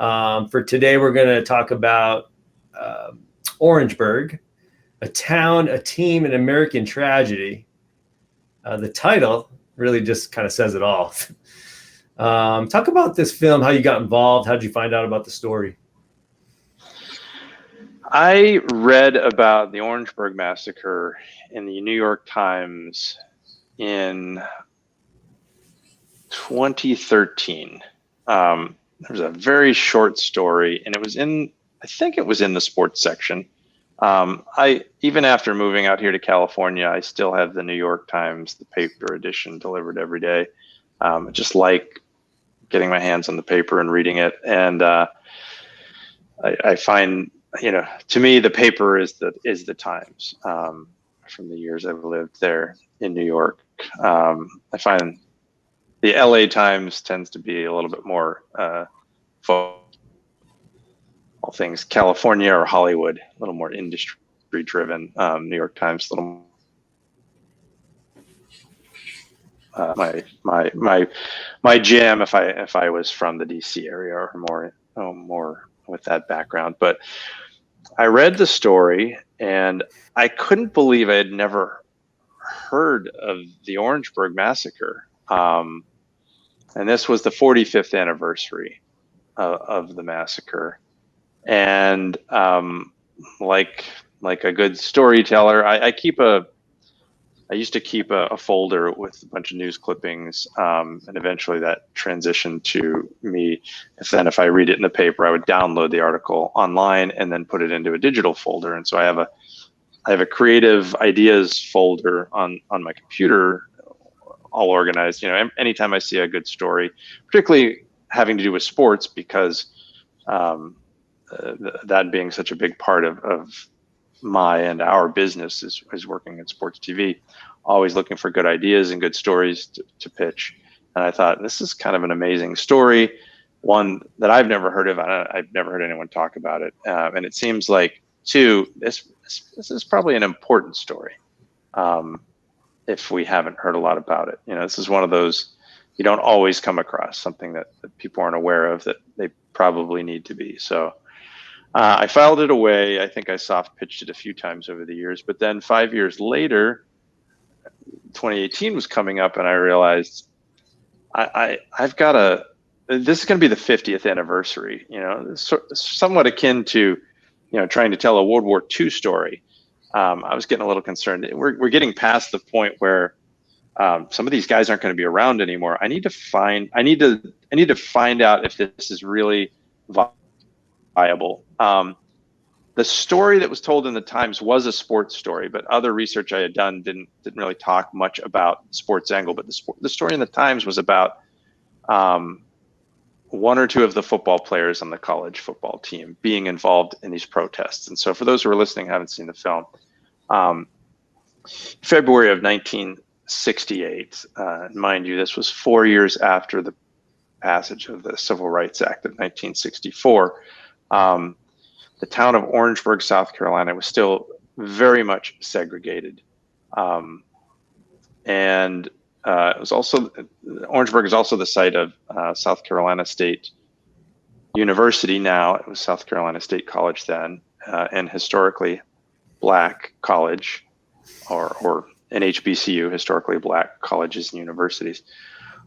For today, we're going to talk about Orangeburg, a town, a team, an American tragedy. The title really just kind of says it all. Talk about this film, how you got involved, how did you find out about the story? I read about the Orangeburg massacre in the New York Times in 2013. There was a very short story, and I think it was in the sports section. Even after moving out here to California, I still have the New York Times, the paper edition, delivered every day. I just like getting my hands on the paper and reading it. And I find, to me, the paper is the Times. From the years I've lived there in New York, I find the LA Times tends to be a little bit more all things California or Hollywood, a little more industry driven. New York Times, a little my jam if I was from the DC area or more with that background. But I read the story and I couldn't believe I had never heard of the Orangeburg massacre. And this was the 45th anniversary of the massacre. And like a good storyteller, I used to keep a folder with a bunch of news clippings, and eventually that transitioned to me. If I read it in the paper, I would download the article online and then put it into a digital folder. And so I have a creative ideas folder on my computer, all organized. Anytime I see a good story, particularly having to do with sports, because that being such a big part of my and our business is working in sports TV, always looking for good ideas and good stories to pitch. And I thought, this is kind of an amazing story, one that I've never heard of. I've never heard anyone talk about it. And it seems like, too, this is probably an important story, if we haven't heard a lot about it. This is one of those you don't always come across, something that people aren't aware of that they probably need to be. So I filed it away. I think I soft pitched it a few times over the years, but then 5 years later, 2018 was coming up, and I realized I've got this is going to be the 50th anniversary. Somewhat akin to, trying to tell a World War II story. I was getting a little concerned. We're getting past the point where some of these guys aren't going to be around anymore. I need to find out if this is really viable. The story that was told in the Times was a sports story, but other research I had done didn't really talk much about the sports angle. But the story in the Times was about one or two of the football players on the college football team being involved in these protests. And so for those who are listening, haven't seen the film, February of 1968, mind you, this was 4 years after the passage of the Civil Rights Act of 1964. The town of Orangeburg, South Carolina, was still very much segregated. And it was also, Orangeburg is also the site of South Carolina State University. Now it was South Carolina State College then, and historically black college, or an HBCU, historically black colleges and universities,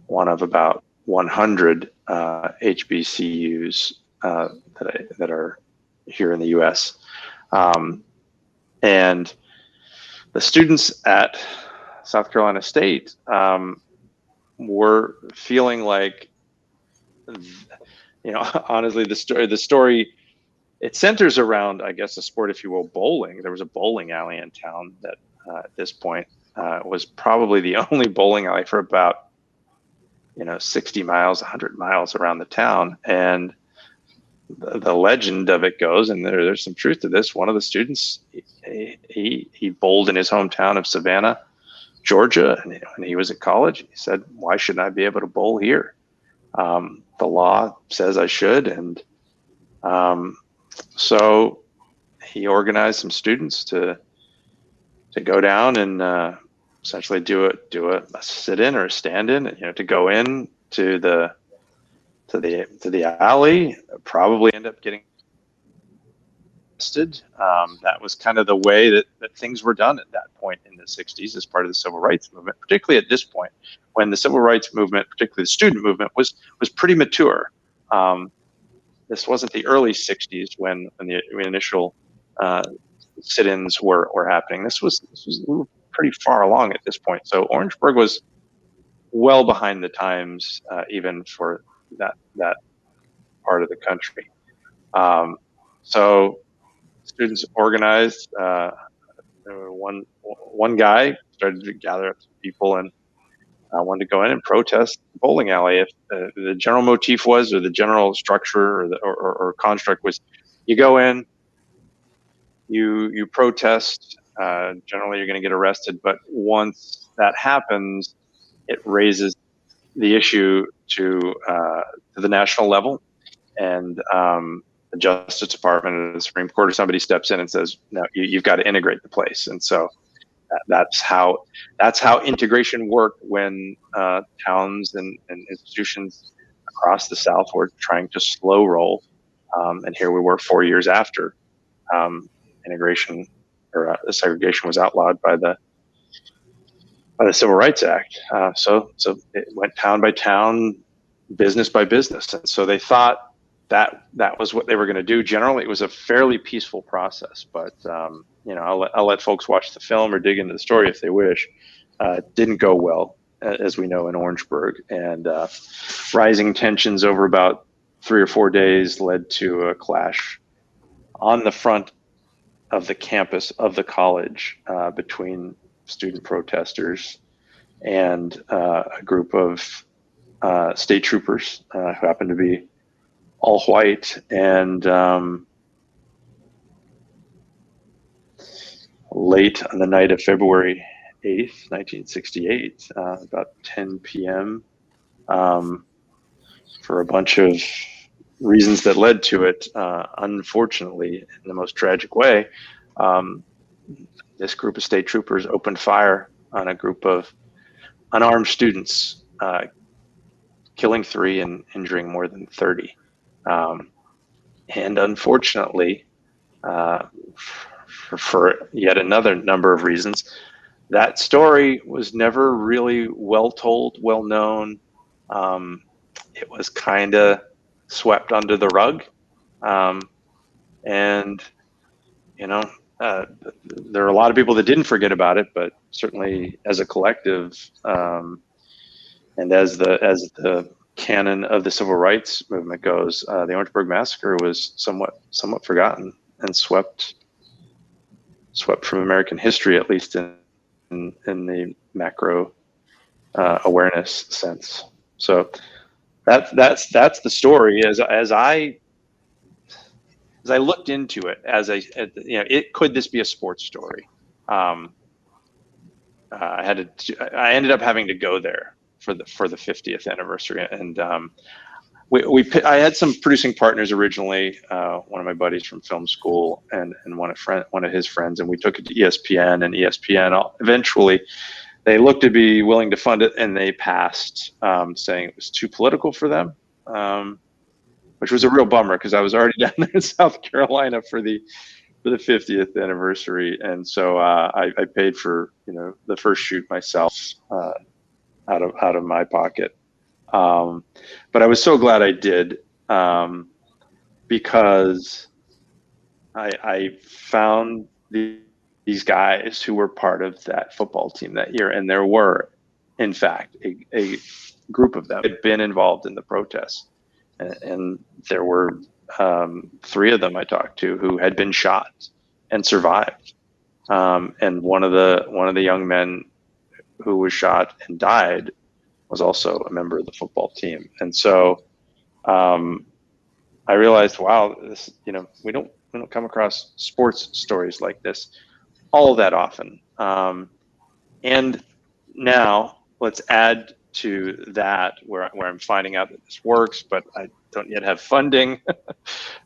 one of about 100 HBCUs that are here in the U.S. And the students at South Carolina State were feeling like, honestly, the story, it centers around, I guess, a sport, if you will, bowling. There was a bowling alley in town that at this point was probably the only bowling alley for about 60 miles, 100 miles around the town. And the legend of it goes, and there's some truth to this, one of the students, he bowled in his hometown of Savannah, Georgia, and when he was at college, he said, why shouldn't I be able to bowl here? The law says I should. And so he organized some students to go down and essentially do a sit-in or a stand-in, to go in to the the alley, probably end up getting arrested. That was kind of the way that things were done at that point in the 60s as part of the civil rights movement, particularly at this point when the civil rights movement, particularly the student movement, was pretty mature. This wasn't the early 60s when the initial sit-ins were happening. We were pretty far along at this point. So Orangeburg was well behind the times, even for that part of the country. So students organized. One guy started to gather up some people and wanted to go in and protest the bowling alley. If the general motif was, or the general structure, or construct was, you go in, you protest. Generally, you're going to get arrested, but once that happens, it raises the issue to the national level, and the Justice Department or the Supreme Court or somebody steps in and says, "No, you've got to integrate the place." And so that's how integration worked when towns and institutions across the South were trying to slow roll. And here we were 4 years after integration or segregation was outlawed by the Civil Rights Act. So it went town by town, business by business, and so they thought that was what they were going to do. Generally, it was a fairly peaceful process, but I'll let folks watch the film or dig into the story if they wish. It didn't go well, as we know, in Orangeburg, and rising tensions over about 3 or 4 days led to a clash on the front of the campus of the college between student protesters and a group of state troopers who happened to be all white. And late on the night of February 8th, 1968, about 10 p.m., for a bunch of reasons that led to it, unfortunately, in the most tragic way, this group of state troopers opened fire on a group of unarmed students, killing 3 and injuring more than 30. And unfortunately, for yet another number of reasons, that story was never really well told, well known. It was kind of swept under the rug. And, there are a lot of people that didn't forget about it, but certainly as a collective, and as the canon of the civil rights movement goes, the Orangeburg massacre was somewhat forgotten and swept from American history, at least in the macro awareness sense. So that's the story. As I looked into it, could this be a sports story? I ended up having to go there for the 50th anniversary, and I had some producing partners originally. One of my buddies from film school and one of his friends, and we took it to ESPN. And ESPN eventually, they looked to be willing to fund it, and they passed, saying it was too political for them, which was a real bummer because I was already down there in South Carolina for the 50th anniversary, and so I paid for the first shoot myself out of my pocket. But I was so glad I did, because I found these guys who were part of that football team that year, and there were, in fact, a group of them had been involved in the protests, and there were 3 of them I talked to who had been shot and survived, and one of the young men who was shot and died was also a member of the football team. And so I realized, wow, this, we don't come across sports stories like this all that often. And now let's add to that where I'm finding out that this works, but I don't yet have funding.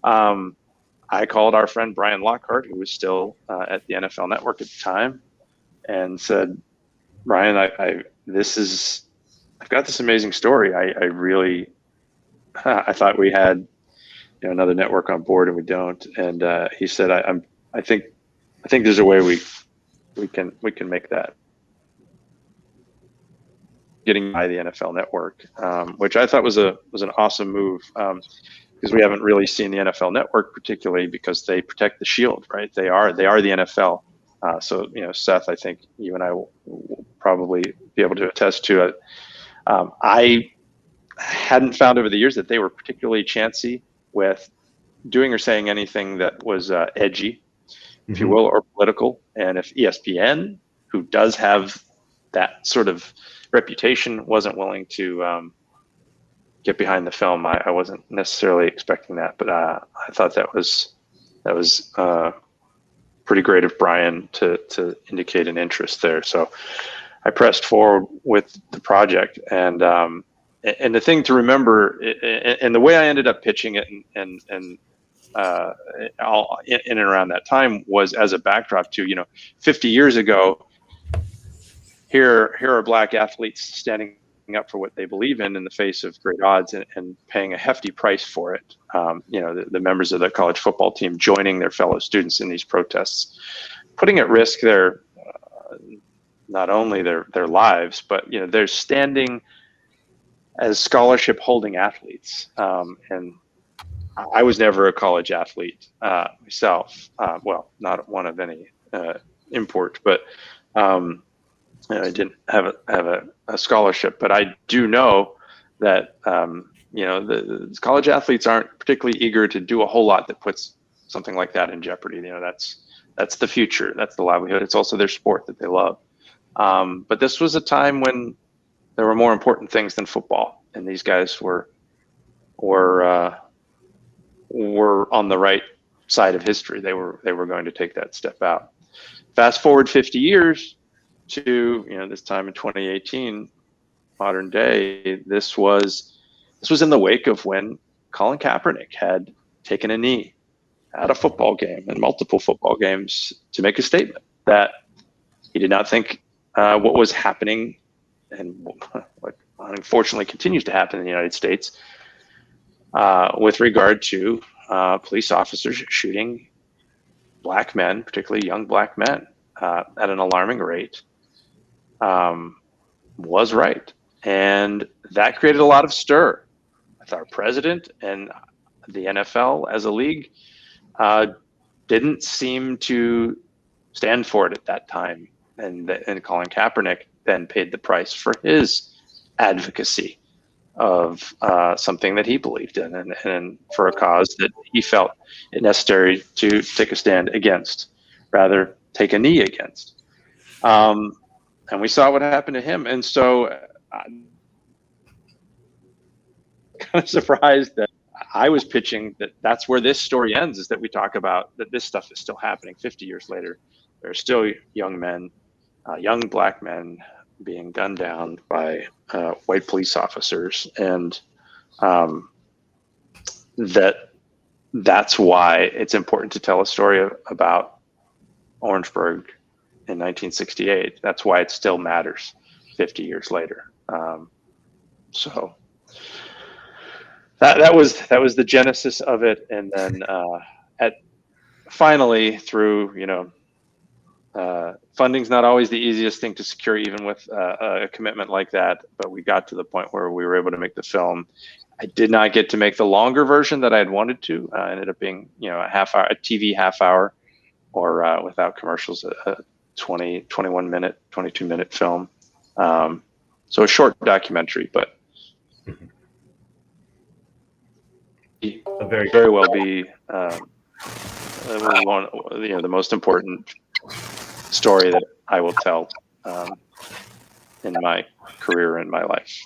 I called our friend Brian Lockhart, who was still at the NFL Network at the time, and said, Brian, I've got this amazing story. I really I thought we had another network on board, and we don't. And he said, I think there's a way we can make that. Getting by the NFL Network, which I thought was an awesome move, because we haven't really seen the NFL Network, particularly because they protect the shield, right? They are the NFL. So Seth, I think you and I will probably be able to attest to it. I hadn't found over the years that they were particularly chancy with doing or saying anything that was edgy, if you will, or political. And if ESPN, who does have that sort of reputation, wasn't willing to get behind the film, I wasn't necessarily expecting that, but I thought that was pretty great of Brian to indicate an interest there. So I pressed forward with the project, and the thing to remember, and the way I ended up pitching it, and all in and around that time, was as a backdrop to 50 years ago. Here are Black athletes standing up for what they believe in the face of great odds, and paying a hefty price for it. The members of the college football team joining their fellow students in these protests, putting at risk their not only their lives, but they're standing as scholarship holding athletes. And I was never a college athlete myself. Well, not one of any import, but I didn't have a scholarship. But I do know that the college athletes aren't particularly eager to do a whole lot that puts something like that in jeopardy. That's the future. That's the livelihood. It's also their sport that they love. But this was a time when there were more important things than football, and these guys were on the right side of history. They were going to take that step out. Fast forward 50 years to this time in 2018, modern day. This was in the wake of when Colin Kaepernick had taken a knee at a football game, and multiple football games, to make a statement that he did not think what was happening, and what unfortunately continues to happen in the United States, with regard to police officers shooting Black men, particularly young Black men, at an alarming rate, was right. And that created a lot of stir with our president, and the NFL as a league didn't seem to stand for it at that time. And Colin Kaepernick then paid the price for his advocacy of something that he believed in, and for a cause that he felt it necessary to take a stand against, rather take a knee against. And we saw what happened to him. And so I'm kind of surprised that I was pitching that's where this story ends, is that we talk about that this stuff is still happening 50 years later. There are still young men, young Black men, being gunned down by white police officers, and that's why it's important to tell a story about Orangeburg in 1968. That's why it still matters 50 years later. So that was the genesis of it, and then finally, through funding's not always the easiest thing to secure, even with a commitment like that, but we got to the point where we were able to make the film. I did not get to make the longer version that I had wanted to. Ended up being a TV half hour, or without commercials, a 21 minute, 22 minute film. So a short documentary, but very well be one, the most important story that I will tell in my career, in my life.